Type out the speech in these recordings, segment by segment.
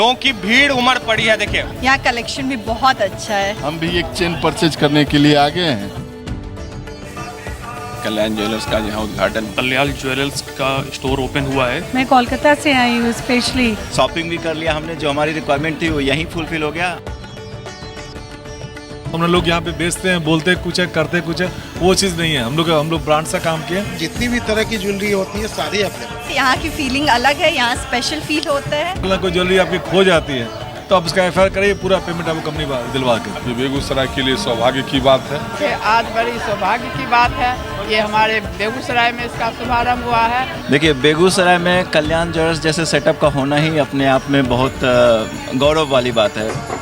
लोगों की भीड़ उमड़ पड़ी है। देखिए यहाँ कलेक्शन भी बहुत अच्छा है। हम भी एक चेन परचेज करने के लिए आ गए हैं। कल्याण ज्वेलर्स का यहाँ उद्घाटन, कल्याण ज्वेलर्स का स्टोर ओपन हुआ है। मैं कोलकाता से आई हूँ स्पेशली। शॉपिंग भी कर लिया हमने, जो हमारी रिक्वायरमेंट थी वो यहीं फुलफिल हो गया। हम लोग यहाँ पे बेचते हैं, बोलते कुछ है, करते कुछ है, वो चीज़ नहीं है। हम लोग ब्रांड से काम किए। जितनी भी तरह की ज्वेलरी होती है सारी अपने। यहाँ की फीलिंग अलग है, यहाँ स्पेशल फील होता है। अगर कोई ज्वेलरी आपकी खो जाती है तो आप उसका एफआईआर करिए, पूरा पेमेंट आपको कंपनी दिलवा के। ये बेगूसराय के लिए सौभाग्य की बात है। आज बड़ी सौभाग्य की बात है, ये हमारे बेगूसराय में इसका शुभारंभ हुआ है। देखिए बेगूसराय में कल्याण ज्वेलर्स जैसे सेटअप का होना ही अपने आप में बहुत गौरव वाली बात है।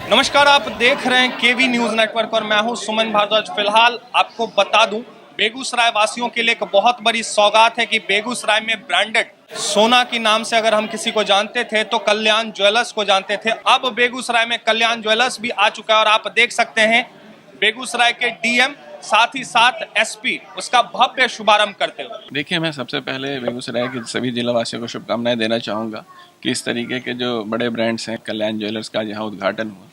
नमस्कार, आप देख रहे हैं केवी न्यूज नेटवर्क और मैं हूं सुमन भारद्वाज। फिलहाल आपको बता दूं, बेगूसराय वासियों के लिए एक बहुत बड़ी सौगात है कि बेगूसराय में ब्रांडेड सोना के नाम से अगर हम किसी को जानते थे तो कल्याण ज्वेलर्स को जानते थे। अब बेगूसराय में कल्याण ज्वेलर्स भी आ चुका है और आप देख सकते हैं बेगूसराय के डीएम साथ ही साथ एसपी उसका भव्य शुभारंभ करते हुए। देखिए मैं सबसे पहले बेगूसराय के सभी जिला वासियों को शुभकामनाएं देना चाहूँगा कि इस तरीके के जो बड़े ब्रांड्स हैं, कल्याण ज्वेलर्स का यहाँ उद्घाटन हुआ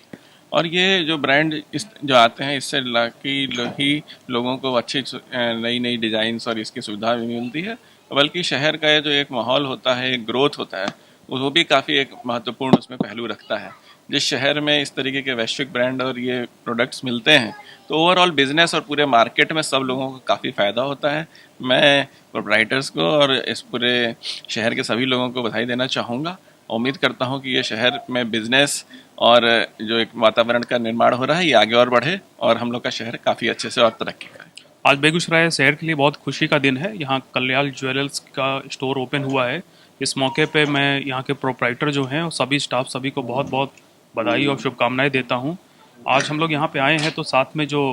और ये जो ब्रांड जो आते हैं इससे ही लोगों को अच्छी नई नई डिज़ाइंस और इसकी सुविधा भी मिलती है, बल्कि शहर का जो एक माहौल होता है, एक ग्रोथ होता है, वो भी काफ़ी एक महत्वपूर्ण उसमें पहलू रखता है। जिस शहर में इस तरीके के वैश्विक ब्रांड और ये प्रोडक्ट्स मिलते हैं तो ओवरऑल बिजनेस और पूरे मार्केट में सब लोगों को काफ़ी फ़ायदा होता है। मैं प्रोप्राइटर्स को और इस पूरे शहर के सभी लोगों को बधाई देना चाहूँगा। उम्मीद करता हूँ कि ये शहर में बिजनेस और जो एक वातावरण का निर्माण हो रहा है ये आगे और बढ़े और हम लोग का शहर काफ़ी अच्छे से और तरक्की करे। आज बेगूसराय शहर के लिए बहुत खुशी का दिन है। यहाँ कल्याण ज्वेलर्स का स्टोर ओपन हुआ है। इस मौके पे मैं यहाँ के प्रोप्राइटर जो हैं और सभी स्टाफ सभी को बहुत बहुत बधाई और शुभकामनाएं देता हूँ। आज हम लोग यहाँ पे आए हैं तो साथ में जो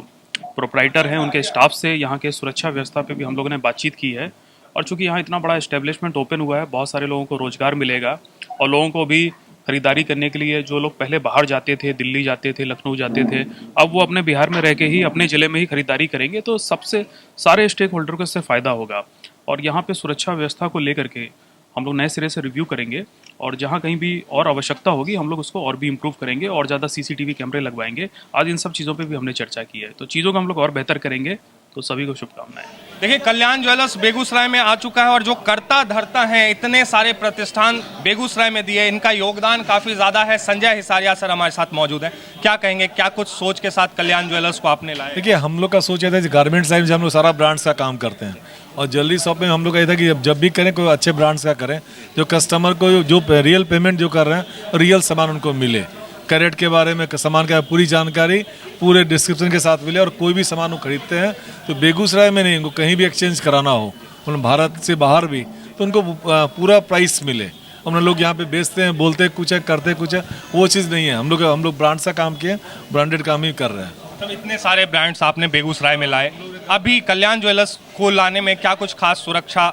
प्रोप्राइटर हैं उनके स्टाफ से यहाँ के सुरक्षा व्यवस्था पे भी हम लोगों ने बातचीत की है। और चूँकि यहाँ इतना बड़ा एस्टेब्लिशमेंट ओपन हुआ है, बहुत सारे लोगों को रोज़गार मिलेगा और लोगों को भी खरीदारी करने के लिए जो लोग पहले बाहर जाते थे, दिल्ली जाते थे, लखनऊ जाते थे, अब वो अपने बिहार में रह के ही अपने ज़िले में ही खरीदारी करेंगे। तो सबसे सारे स्टेक होल्डर को इससे फ़ायदा होगा। और यहाँ पे सुरक्षा व्यवस्था को लेकर के हम लोग नए सिरे से रिव्यू करेंगे और जहाँ कहीं भी और आवश्यकता होगी हम लोग उसको और भी इम्प्रूव करेंगे और ज़्यादा सीसीटीवी कैमरे लगवाएंगे। आज इन सब चीज़ों पे भी हमने चर्चा की है, तो चीज़ों को हम लोग और बेहतर करेंगे। तो सभी को शुभकामनाएं। देखिए कल्याण ज्वेलर्स बेगूसराय में आ चुका है और जो करता धरता है, इतने सारे प्रतिष्ठान बेगूसराय में दिए, इनका योगदान काफ़ी ज़्यादा है। संजय हिसारिया सर हमारे साथ मौजूद हैं। क्या कहेंगे, क्या कुछ सोच के साथ कल्याण ज्वेलर्स को आपने लाया? देखिए हम लोग का सोच ये था गारमेंट साइड में हम लोग सारा ब्रांड्स का काम करते हैं और ज्वेलरी शॉप में हम लोग का ये था कि जब भी करें कोई अच्छे ब्रांड्स का करें, जो कस्टमर को जो रियल पेमेंट जो कर रहे हैं रियल सामान उनको मिले, कैरेट के बारे में सामान का पूरी जानकारी पूरे डिस्क्रिप्शन के साथ मिले और कोई भी सामान वो खरीदते हैं तो बेगूसराय में नहीं, उनको कहीं भी एक्सचेंज कराना हो, उन भारत से बाहर भी, तो उनको पूरा प्राइस मिले। हम लोग यहाँ पे बेचते हैं, बोलते कुछ है, करते कुछ है, वो चीज़ नहीं है। हम लोग ब्रांड से काम किए, ब्रांडेड काम ही कर रहे हैं। तो इतने सारे ब्रांड्स आपने बेगूसराय में लाए, अभी कल्याण ज्वेलर्स को लाने में क्या कुछ खास सुरक्षा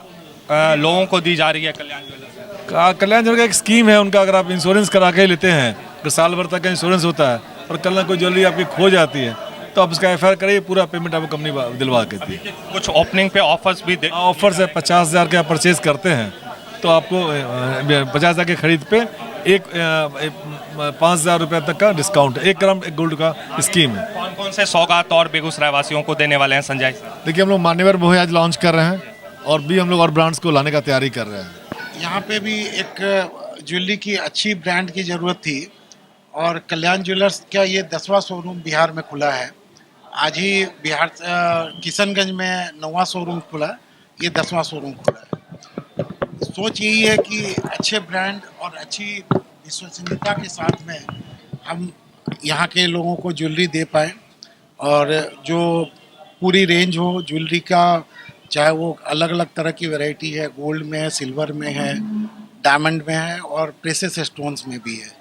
लोगों को दी जा रही है? कल्याण ज्वेलर्स का एक स्कीम है उनका, अगर आप इंश्योरेंस करा के लेते हैं तो साल भर तक का इंश्योरेंस होता है और कल ना कोई ज्वेलरी आपकी खो जाती है तो आप उसका एफआईआर करिए, पूरा पेमेंट आपको कंपनी दिलवा के दी। कुछ ओपनिंग पे ऑफर्स भी दे? ऑफर्स है, 50,000 के आप परचेज करते हैं तो आपको 50,000 के खरीद पे 5,000 रुपये तक का डिस्काउंट, 1 ग्राम गोल्ड का स्कीम है। कौन कौन से सौगात और बेगूसराय वासियों को देने वाले हैं संजय? देखिए हम लोग मान्यवर मोहे आज लॉन्च कर रहे हैं और भी हम लोग और ब्रांड्स को लाने का तैयारी कर रहे हैं। यहाँ पे भी एक ज्वेलरी की अच्छी ब्रांड की ज़रूरत थी और कल्याण ज्वेलर्स का ये 10वां शोरूम बिहार में खुला है। आज ही बिहार किशनगंज में 9वां शोरूम खुला, ये 10वां शोरूम खुला है। सोच यही है कि अच्छे ब्रांड और अच्छी विश्वसनीयता के साथ में हम यहाँ के लोगों को ज्वेलरी दे पाए और जो पूरी रेंज हो ज्वेलरी का, चाहे वो अलग अलग तरह की वैरायटी है, गोल्ड में है, सिल्वर में है, डायमंड में है और प्रेसियस स्टोन्स में भी है,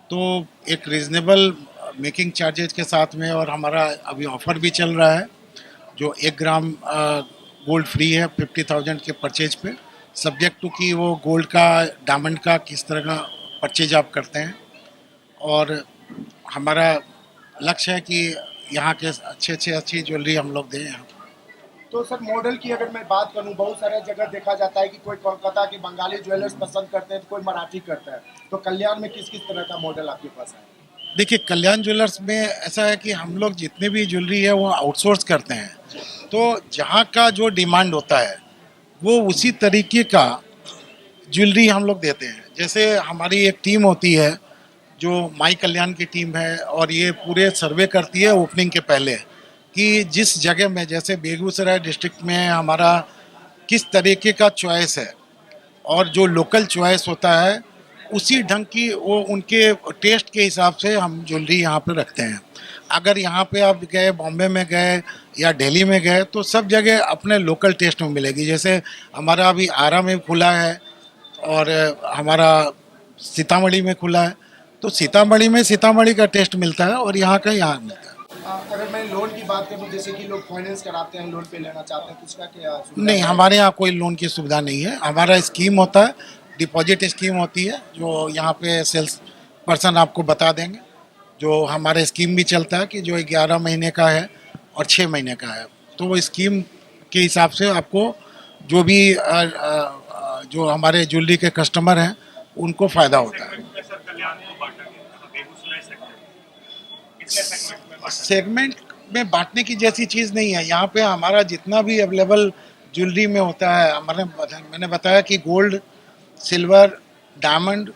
तो एक रीज़नेबल मेकिंग चार्जेज के साथ में। और हमारा अभी ऑफ़र भी चल रहा है जो 1 ग्राम गोल्ड फ्री है 50,000 के परचेज पे, सब्जेक्ट टू कि वो गोल्ड का डायमंड का किस तरह का परचेज आप करते हैं। और हमारा लक्ष्य है कि यहाँ के अच्छी ज्वेलरी हम लोग दें यहाँ। तो सर मॉडल की अगर मैं बात करूं, बहुत सारे जगह देखा जाता है कि कोई कोलकाता के बंगाली ज्वेलर्स पसंद करते हैं तो कोई मराठी करता है, तो कल्याण में किस किस तरह का मॉडल आपके पास है? देखिए, कल्याण ज्वेलर्स में ऐसा है कि हम लोग जितने भी ज्वेलरी है वो आउटसोर्स करते हैं, तो जहाँ का जो डिमांड होता है वो उसी तरीके का ज्वेलरी हम लोग देते हैं। जैसे हमारी एक टीम होती है जो माई कल्याण की टीम है, और ये पूरे सर्वे करती है ओपनिंग के पहले कि जिस जगह में, जैसे बेगूसराय डिस्ट्रिक्ट में हमारा किस तरीके का चॉइस है, और जो लोकल चॉइस होता है उसी ढंग की वो उनके टेस्ट के हिसाब से हम ज्वेलरी यहाँ पे रखते हैं। अगर यहाँ पे आप गए, बॉम्बे में गए या दिल्ली में गए, तो सब जगह अपने लोकल टेस्ट में मिलेगी। जैसे हमारा अभी आरा में खुला है और हमारा सीतामढ़ी में खुला है, तो सीतामढ़ी में सीतामढ़ी का टेस्ट मिलता है और यहाँ का यहाँ मिलता है। अगर मैं लोन की बात करूं, जैसे कि लोग फाइनेंस कराते हैं, लोन पे लेना चाहते हैं, तो उसका क्या सुविधा नहीं, हमारे यहाँ कोई लोन की सुविधा नहीं है। हमारा स्कीम होता है, डिपॉजिट स्कीम होती है, जो यहाँ पे सेल्स पर्सन आपको बता देंगे। जो हमारे स्कीम भी चलता है कि जो 11 महीने का है और 6 महीने का है, तो वो स्कीम के हिसाब से आपको जो भी जो हमारे ज्वेलरी के कस्टमर हैं उनको फ़ायदा होता है। सेगमेंट में बांटने की जैसी चीज़ नहीं है। यहाँ पे हमारा जितना भी अवेलेबल ज्वेलरी में होता है, मैंने बताया कि गोल्ड, सिल्वर, डायमंड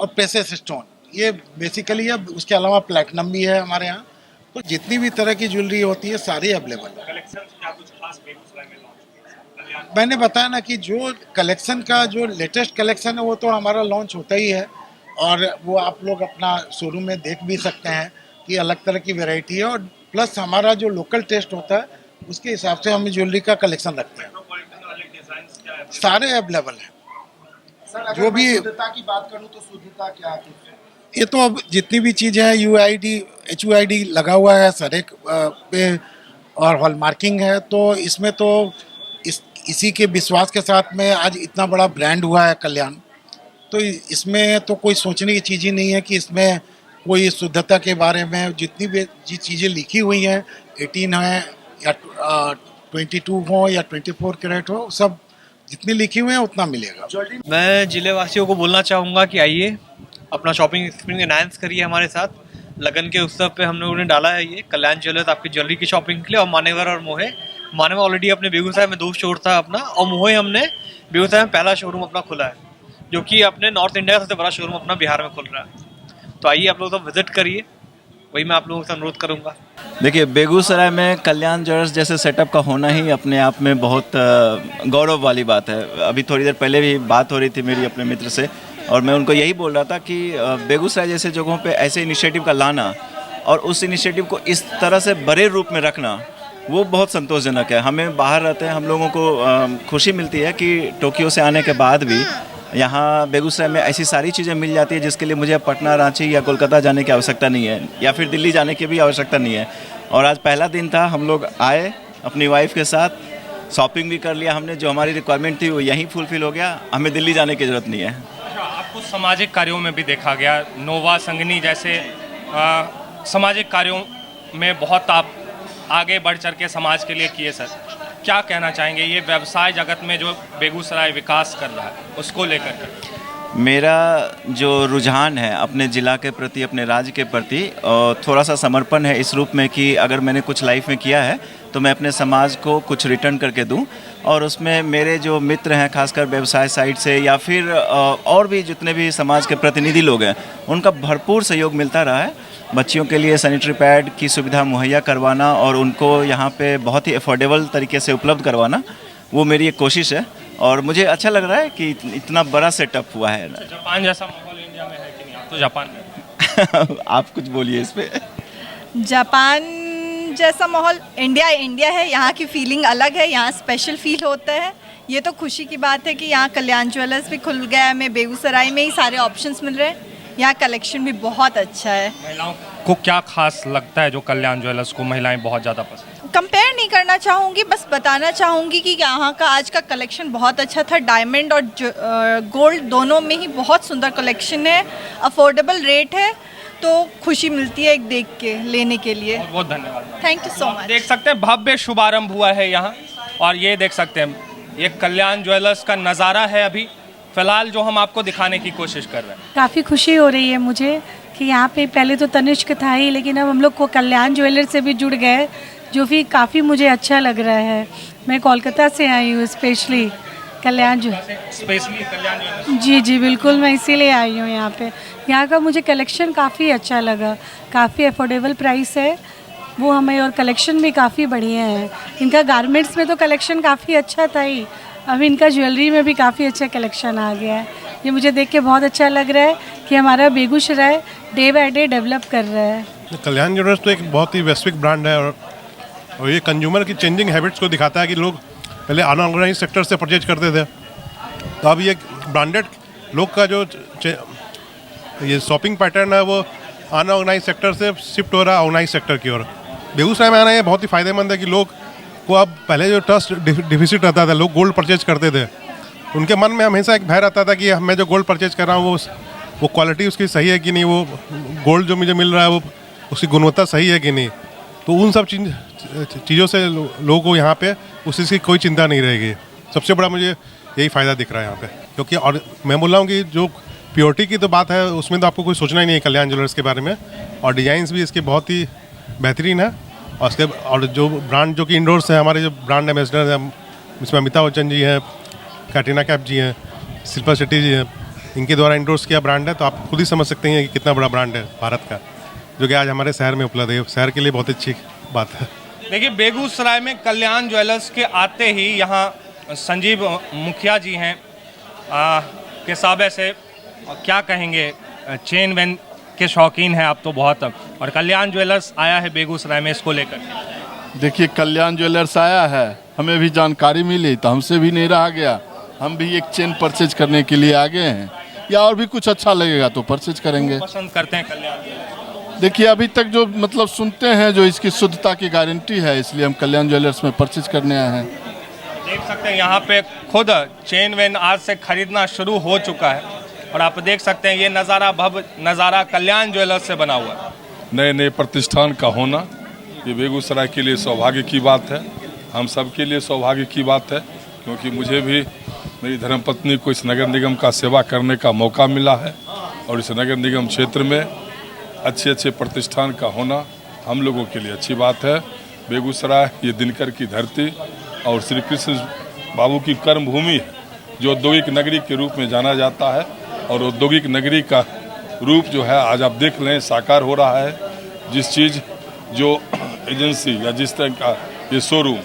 और प्रेशियस स्टोन, ये बेसिकली है। उसके अलावा प्लैटिनम भी है हमारे यहाँ। तो जितनी भी तरह की ज्वेलरी होती है सारी अवेलेबल है। मैंने बताया ना कि जो कलेक्शन का जो लेटेस्ट कलेक्शन है वो तो हमारा लॉन्च होता ही है, और वो आप लोग अपना शोरूम में देख भी सकते हैं कि अलग तरह की वैरायटी है। और प्लस हमारा जो लोकल टेस्ट होता है उसके हिसाब से हम ज्वेलरी का कलेक्शन रखते हैं। सारे अवेलेबल हैं। जो भी शुद्धता की बात करूं तो शुद्धता क्या है? ये तो अब जितनी भी चीज़ है UID HUID लगा हुआ है सर एक पे, और हॉलमार्किंग है। तो इसमें तो इसी के विश्वास के साथ में आज इतना बड़ा ब्रांड हुआ है कल्याण। तो इसमें तो कोई सोचने की चीज़ ही नहीं है कि इसमें कोई शुद्धता के बारे में। जितनी भी चीज़ें लिखी हुई हैं, 18 है या 22 हो या 24 कैरेट हो, सब जितनी लिखी हुई है उतना मिलेगा। मैं जिले वासियों को बोलना चाहूँगा कि आइए अपना शॉपिंग एक्सपीरियंस एनहांस करिए हमारे साथ। लगन के उत्सव पे हम लोगों ने डाला है ये कल्याण ज्वेलर्स आपकी ज्वेलरी की शॉपिंग के लिए। और मानेवर और मोहे, मानेवर ऑलरेडी अपने बेगूसराय में 2 स्टोर था अपना, और मोहे हमने बेगूसराय में पहला शोरूम अपना खुला है, जो कि अपने नॉर्थ इंडिया का सबसे बड़ा शोरूम अपना बिहार में खुल रहा है। तो आइए आप लोग तो विजिट करिए, वही मैं आप लोगों से अनुरोध करूँगा। देखिए, बेगूसराय में कल्याण ज्वेलर्स जैसे सेटअप का होना ही अपने आप में बहुत गौरव वाली बात है। अभी थोड़ी देर पहले भी बात हो रही थी मेरी अपने मित्र से, और मैं उनको यही बोल रहा था कि बेगूसराय जैसे जगहों पे ऐसे इनिशिएटिव का लाना और उस इनिशिएटिव को इस तरह से बड़े रूप में रखना, वो बहुत संतोषजनक है। हमें बाहर रहते हैं, हम लोगों को खुशी मिलती है कि टोक्यो से आने के बाद भी यहाँ बेगूसराय में ऐसी सारी चीज़ें मिल जाती है जिसके लिए मुझे पटना, रांची या कोलकाता जाने की आवश्यकता नहीं है, या फिर दिल्ली जाने की भी आवश्यकता नहीं है। और आज पहला दिन था, हम लोग आए अपनी वाइफ के साथ, शॉपिंग भी कर लिया हमने। जो हमारी रिक्वायरमेंट थी वो यहीं फुलफिल हो गया, हमें दिल्ली जाने की ज़रूरत नहीं है। आपको सामाजिक कार्यों में भी देखा गया, नोवा संगनी जैसे सामाजिक कार्यों में बहुत आप आगे बढ़ चढ़ के समाज के लिए किए सर। क्या कहना चाहेंगे ये व्यवसाय जगत में जो बेगूसराय विकास कर रहा है उसको लेकर? मेरा जो रुझान है अपने ज़िला के प्रति, अपने राज्य के प्रति, थोड़ा सा समर्पण है इस रूप में कि अगर मैंने कुछ लाइफ में किया है तो मैं अपने समाज को कुछ रिटर्न करके दूं। और उसमें मेरे जो मित्र हैं, खासकर व्यवसाय साइड से या फिर और भी जितने भी समाज के प्रतिनिधि लोग हैं, उनका भरपूर सहयोग मिलता रहा है। बच्चियों के लिए सैनिटरी पैड की सुविधा मुहैया करवाना और उनको यहाँ पे बहुत ही अफोर्डेबल तरीके से उपलब्ध करवाना, वो मेरी एक कोशिश है। और मुझे अच्छा लग रहा है कि इतना बड़ा सेटअप हुआ है। जापान जैसा माहौल इंडिया में है कि नहीं? आप तो जापान में आप कुछ बोलिए इस पे। जापान जैसा माहौल इंडिया है। यहाँ की फीलिंग अलग है, यहाँ स्पेशल फील होता है। ये तो खुशी की बात है कि यहाँ कल्याण ज्वेलर्स भी खुल गया है। हमें बेगूसराय में ही सारे ऑप्शंस मिल रहे हैं। यहाँ कलेक्शन भी बहुत अच्छा है। महिलाओं को क्या खास लगता है जो कल्याण ज्वेलर्स को महिलाएं बहुत ज़्यादा पसंद? कंपेयर नहीं करना चाहूँगी, बस बताना चाहूँगी कि यहाँ का आज का कलेक्शन बहुत अच्छा था। डायमंड और गोल्ड दोनों में ही बहुत सुंदर कलेक्शन है, अफोर्डेबल रेट है, तो खुशी मिलती है एक देख के लेने के लिए। बहुत धन्यवाद। Thank you so much. देख सकते हैं भव्य शुभारंभ हुआ है यहाँ, और ये देख सकते हैं ये कल्याण ज्वेलर्स का नज़ारा है अभी फिलहाल जो हम आपको दिखाने की कोशिश कर रहे हैं। काफ़ी खुशी हो रही है मुझे कि यहाँ पे पहले तो तनिष्क था ही, लेकिन अब हम लोग को कल्याण ज्वेलर्स से भी जुड़ गए, जो भी काफ़ी मुझे अच्छा लग रहा है। मैं कोलकाता से आई हूँ स्पेशली कल्याण ज्वेलर्स। जी बिल्कुल, मैं इसीलिए आई हूँ यहाँ पे। यहाँ का मुझे कलेक्शन काफ़ी अच्छा लगा, काफ़ी अफोर्डेबल प्राइस है वो हमें, और कलेक्शन भी काफ़ी बढ़िया है। इनका गारमेंट्स में तो कलेक्शन काफ़ी अच्छा था ही, अब इनका ज्वेलरी में भी काफ़ी अच्छा कलेक्शन आ गया है। ये मुझे देख के बहुत अच्छा लग रहा है कि हमारा Begusarai day by day develop कर रहा है। कल्याण ज्वेलर्स तो एक बहुत ही वैश्विक ब्रांड है, और ये कंज्यूमर की चेंजिंग हैबिट्स को दिखाता है कि लोग पहले अनऑर्गेनाइज सेक्टर से परचेज करते थे, तो अब ये ब्रांडेड लोग का जो ये शॉपिंग पैटर्न है वो अनऑर्गेनाइज सेक्टर से शिफ्ट हो रहा है ऑर्गेनाइज सेक्टर की ओर। बेगूसराय में आना ये बहुत ही फ़ायदेमंद है कि लोग को अब पहले जो ट्रस्ट डिफिसिट रहता था, लोग गोल्ड परचेज करते थे, उनके मन में हमेशा एक भय रहता था कि मैं जो गोल्ड परचेज कर रहा हूँ वो क्वालिटी उसकी सही है कि नहीं, वो गोल्ड जो मुझे मिल रहा है वो उसकी गुणवत्ता सही है कि नहीं। तो उन सब चीज़ों से लोगों को यहाँ पे उस चीज़ की कोई चिंता नहीं रहेगी। सबसे बड़ा मुझे यही फ़ायदा दिख रहा है यहाँ पे, क्योंकि और मैं बोल रहा हूँ कि जो प्योरिटी की तो बात है उसमें तो आपको कोई सोचना ही नहीं है कल्याण ज्वेलर्स के बारे में, और डिज़ाइंस भी इसके बहुत ही बेहतरीन है। और उसके और जो ब्रांड जो कि इंडोर्स है, हमारे जो ब्रांड एम्बेसडर हैं इसमें अमिताभ बच्चन जी हैं, कैटरीना कैफ जी हैं, शिल्पा शेट्टी जी हैं, इनके द्वारा इंडोर्स किया ब्रांड है, तो आप खुद ही समझ सकते हैं कि कितना बड़ा ब्रांड है भारत का, जो कि आज हमारे शहर में उपलब्ध है। शहर के लिए बहुत अच्छी बात है। देखिए बेगूसराय में कल्याण ज्वेलर्स के आते ही यहाँ संजीव मुखिया जी हैं के साबे से क्या कहेंगे, चेन वैन के शौकीन हैं आप तो बहुत, और कल्याण ज्वेलर्स आया है बेगूसराय में, इसको लेकर देखिए कल्याण ज्वेलर्स आया है, हमें भी जानकारी मिली तो हमसे भी नहीं रहा गया, हम भी एक चेन परचेज करने के लिए आ गए हैं, या और भी कुछ अच्छा लगेगा तो परचेज करेंगे। पसंद करते हैं कल्याण? देखिए अभी तक जो मतलब सुनते हैं जो इसकी शुद्धता की गारंटी है, इसलिए हम कल्याण ज्वेलर्स में परचेज करने आए हैं। देख सकते हैं यहाँ पे खुद चेन वैन आज से खरीदना शुरू हो चुका है, और आप देख सकते हैं ये नज़ारा भव्य नज़ारा कल्याण ज्वेलर्स से बना हुआ है। नए नए प्रतिष्ठान का होना ये बेगूसराय के लिए सौभाग्य की बात है, हम सब के लिए सौभाग्य की बात है, क्योंकि मुझे भी मेरी धर्मपत्नी को इस नगर निगम का सेवा करने का मौका मिला है, और इस नगर निगम क्षेत्र में अच्छे अच्छे प्रतिष्ठान का होना हम लोगों के लिए अच्छी बात है। बेगूसराय ये दिनकर की धरती और श्री कृष्ण बाबू की कर्म भूमि है, जो औद्योगिक नगरी के रूप में जाना जाता है, और औद्योगिक नगरी का रूप जो है आज आप देख लें साकार हो रहा है। जिस चीज़ जो एजेंसी या जिस तरह का ये शोरूम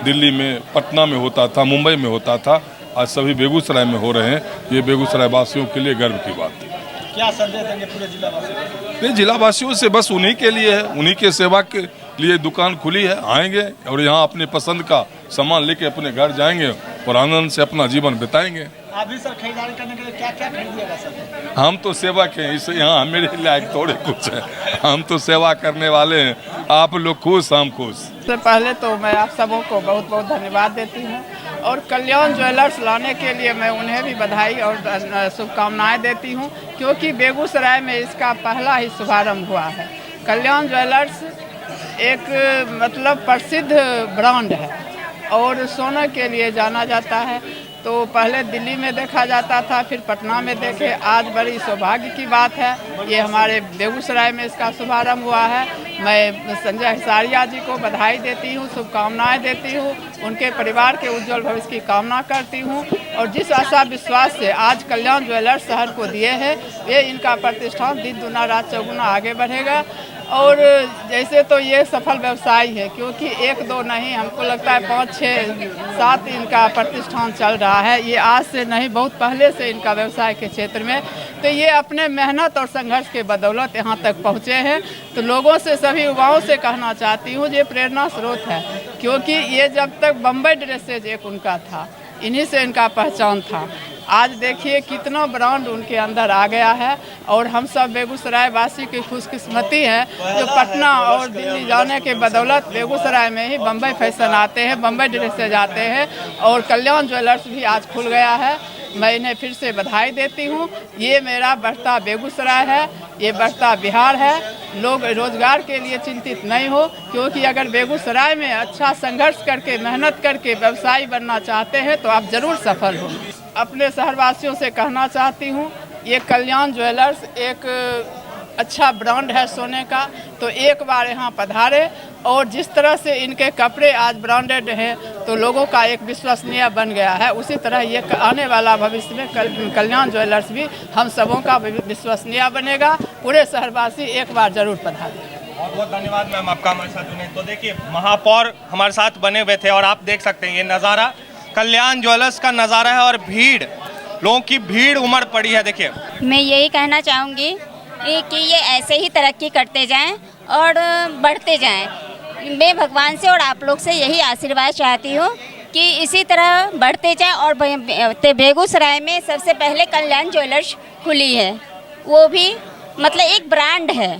दिल्ली में, पटना में होता था, मुंबई में होता था, आज सभी बेगूसराय में हो रहे हैं, ये बेगूसराय वासियों के लिए गर्व की बात है। क्या संदेश देंगे पूरे जिला वासियों को? जिला वासियों से बस उन्हीं के लिए है, उन्हीं के सेवा के लिए दुकान खुली है, आएंगे और यहाँ अपने पसंद का सामान लेके अपने घर जाएंगे और आनंद से अपना जीवन बिताएंगे। आप भी सर खरीदारी करने के लिए क्या क्या खरीदिएगा सर? हम तो सेवा के हैं, इसे यहाँ मेरे लायक थोड़े कुछ है, हम तो सेवा करने वाले हैं। आप लोग खुश, हम खुश। सबसे पहले तो मैं आप सबों को बहुत बहुत धन्यवाद देती हूँ, और कल्याण ज्वेलर्स लाने के लिए मैं उन्हें भी बधाई और शुभकामनाएं देती हूँ, क्योंकि बेगूसराय में इसका पहला ही शुभारंभ हुआ है। कल्याण ज्वेलर्स एक मतलब प्रसिद्ध ब्रांड है और सोने के लिए जाना जाता है। तो पहले दिल्ली में देखा जाता था, फिर पटना में देखे, आज बड़ी सौभाग्य की बात है ये हमारे बेगूसराय में इसका शुभारंभ हुआ है। मैं संजय हिसारिया जी को बधाई देती हूँ, शुभकामनाएं देती हूँ, उनके परिवार के उज्जवल भविष्य की कामना करती हूँ, और जिस आशा विश्वास से आज कल्याण ज्वेलर्स शहर को दिए हैं, ये इनका प्रतिष्ठान दिन दुना रात चौगुना आगे बढ़ेगा। और जैसे तो ये सफल व्यवसाय है, क्योंकि एक दो नहीं, हमको लगता है 5, 6, 7 इनका प्रतिष्ठान चल रहा है। ये आज से नहीं, बहुत पहले से इनका व्यवसाय के क्षेत्र में, तो ये अपने मेहनत और संघर्ष के बदौलत यहाँ तक पहुँचे हैं। तो लोगों से, सभी युवाओं से कहना चाहती हूँ, ये प्रेरणा स्रोत है, क्योंकि ये जब तक बम्बई ड्रेसेज एक उनका था, इन्हीं से इनका पहचान था। आज देखिए कितना ब्रांड उनके अंदर आ गया है। और हम सब बेगूसराय वासी की खुशकिस्मती है जो पटना और दिल्ली जाने के बदौलत बेगूसराय में ही बम्बई फैशन आते हैं, बम्बई ड्रेस से जाते हैं। और कल्याण ज्वेलर्स भी आज खुल गया है। मैं इन्हें फिर से बधाई देती हूँ। ये मेरा बढ़ता बेगूसराय है, ये बढ़ता बिहार है। लोग रोजगार के लिए चिंतित नहीं हो, क्योंकि अगर बेगूसराय में अच्छा संघर्ष करके मेहनत करके व्यवसायी बनना चाहते हैं तो आप जरूर सफल होंगे। अपने शहरवासियों से कहना चाहती हूँ, ये कल्याण ज्वेलर्स एक अच्छा ब्रांड है सोने का, तो एक बार यहाँ पधारे। और जिस तरह से इनके कपड़े आज ब्रांडेड हैं तो लोगों का एक विश्वसनीय बन गया है, उसी तरह ये आने वाला भविष्य में कल्याण ज्वेलर्स भी हम सबों का विश्वसनीय बनेगा। पूरे शहरवासी एक बार जरूर पधारें। बहुत बहुत धन्यवाद मैम आपका हमारे साथ जुड़ने। तो देखिए महापौर हमारे साथ बने हुए थे और आप देख सकते हैं ये नज़ारा कल्याण ज्वेलर्स का नज़ारा है और भीड़, लोगों की भीड़ उमड़ पड़ी है। देखिए मैं यही कहना चाहूँगी कि ये ऐसे ही तरक्की करते जाएं और बढ़ते जाएं। मैं भगवान से और आप लोग से यही आशीर्वाद चाहती हूँ कि इसी तरह बढ़ते जाएं। और बेगूसराय में सबसे पहले कल्याण ज्वेलर्स खुली है, वो भी मतलब एक ब्रांड है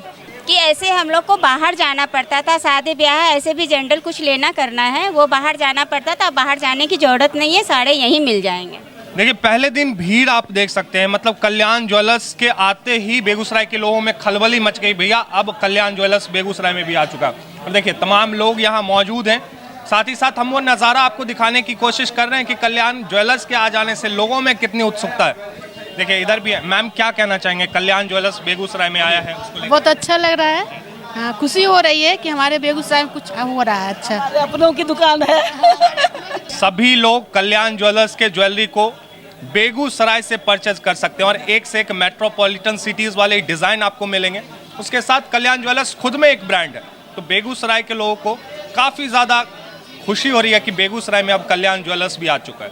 कि ऐसे हम लोग को बाहर जाना पड़ता था, शादी ब्याह ऐसे भी जनरल कुछ लेना करना है वो बाहर जाना पड़ता था। बाहर जाने की ज़रूरत नहीं है, सारे यहीं मिल जाएंगे। देखिए पहले दिन भीड़ आप देख सकते हैं, मतलब कल्याण ज्वेलर्स के आते ही बेगूसराय के लोगों में खलबली मच गई। भैया अब कल्याण ज्वेलर्स बेगूसराय में भी आ चुका और देखिए तमाम लोग यहाँ मौजूद हैं। साथ ही साथ हम वो नज़ारा आपको दिखाने की कोशिश कर रहे हैं कि कल्याण ज्वेलर्स के आ जाने से लोगों में कितनी उत्सुकता है। देखिए इधर भी है। मैम क्या कहना चाहेंगे, कल्याण ज्वेलर्स बेगूसराय में आया है उसको बहुत अच्छा लग रहा है। हाँ, खुशी हो रही है कि हमारे बेगूसराय में कुछ हो रहा है। अच्छा, अपनों की दुकान है। सभी लोग कल्याण ज्वेलर्स के ज्वेलरी को बेगूसराय से परचेज कर सकते हैं और एक से एक मेट्रोपॉलिटन सिटीज़ वाले डिज़ाइन आपको मिलेंगे। उसके साथ कल्याण ज्वेलर्स खुद में एक ब्रांड है, तो बेगूसराय के लोगों को काफ़ी ज़्यादा खुशी हो रही है कि बेगूसराय में अब कल्याण ज्वेलर्स भी आ चुका है।